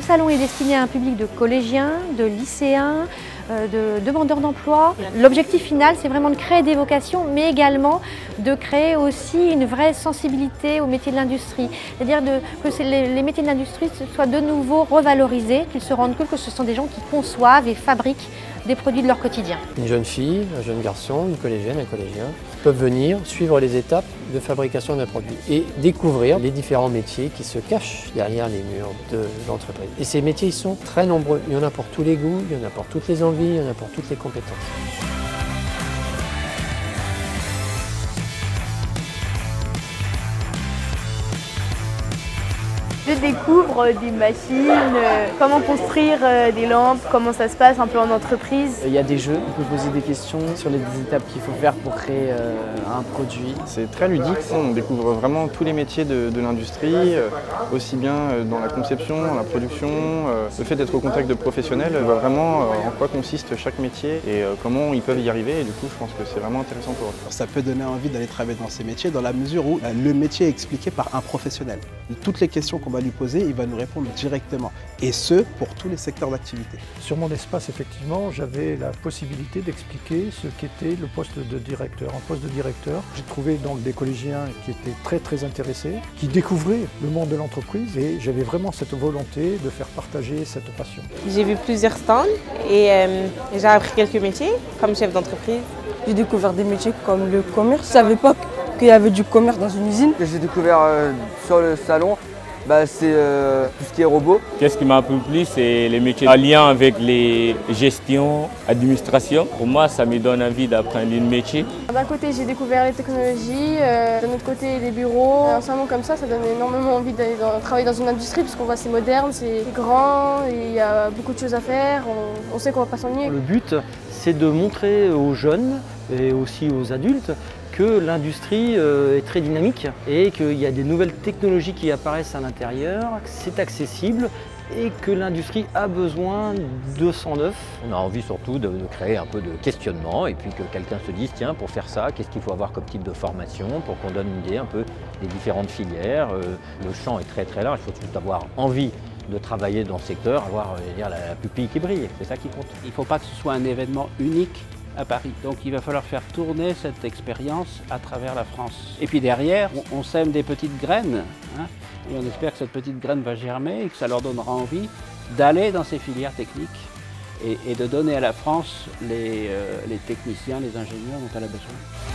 Ce salon est destiné à un public de collégiens, de lycéens, de demandeurs d'emploi. L'objectif final, c'est vraiment de créer des vocations, mais également de créer aussi une vraie sensibilité aux métiers de l'industrie. C'est-à-dire que les métiers de l'industrie soient de nouveau revalorisés, qu'ils se rendent compte que ce sont des gens qui conçoivent et fabriquent des produits de leur quotidien. Une jeune fille, un jeune garçon, une collégienne, un collégien peuvent venir suivre les étapes de fabrication d'un produit et découvrir les différents métiers qui se cachent derrière les murs de l'entreprise. Et ces métiers, ils sont très nombreux. Il y en a pour tous les goûts, il y en a pour toutes les envies, il y en a pour toutes les compétences. Je découvre des machines, comment construire des lampes, comment ça se passe un peu en entreprise. Il y a des jeux, on peut poser des questions sur les étapes qu'il faut faire pour créer un produit. C'est très ludique, on découvre vraiment tous les métiers de l'industrie, aussi bien dans la conception, dans la production. Le fait d'être au contact de professionnels voit vraiment en quoi consiste chaque métier et comment ils peuvent y arriver. Et du coup, je pense que c'est vraiment intéressant pour eux. Ça peut donner envie d'aller travailler dans ces métiers dans la mesure où le métier est expliqué par un professionnel. Toutes les questions qu'on va lui poser, il va nous répondre directement. Et ce, pour tous les secteurs d'activité. Sur mon espace, effectivement, j'avais la possibilité d'expliquer ce qu'était le poste de directeur. Un poste de directeur, j'ai trouvé donc des collégiens qui étaient très intéressés, qui découvraient le monde de l'entreprise et j'avais vraiment cette volonté de faire partager cette passion. J'ai vu plusieurs stands et j'ai appris quelques métiers comme chef d'entreprise. J'ai découvert des métiers comme le commerce. Je ne savais pas qu'il y avait du commerce dans une usine. Ce que j'ai découvert sur le salon, c'est tout ce qui est robot. Qu'est-ce qui m'a un peu plu, c'est les métiers en lien avec les gestions, administration. Pour moi, ça me donne envie d'apprendre un métier. D'un côté, j'ai découvert les technologies, d'un autre côté, les bureaux. Un salon comme ça donne énormément envie d'aller travailler dans une industrie parce qu'on voit c'est moderne, c'est grand, il y a beaucoup de choses à faire, on sait qu'on ne va pas s'ennuyer. Le but, c'est de montrer aux jeunes et aussi aux adultes que l'industrie est très dynamique et qu'il y a des nouvelles technologies qui apparaissent à l'intérieur, c'est accessible et que l'industrie a besoin de sang neuf. On a envie surtout de créer un peu de questionnement et puis que quelqu'un se dise tiens, pour faire ça, qu'est-ce qu'il faut avoir comme type de formation pour qu'on donne une idée un peu des différentes filières. Le champ est très large, il faut juste avoir envie de travailler dans ce secteur, avoir la pupille qui brille, c'est ça qui compte. Il ne faut pas que ce soit un événement unique à Paris. Donc il va falloir faire tourner cette expérience à travers la France. Et puis derrière, on sème des petites graines, hein, et on espère que cette petite graine va germer et que ça leur donnera envie d'aller dans ces filières techniques et de donner à la France les techniciens, les ingénieurs dont elle a besoin.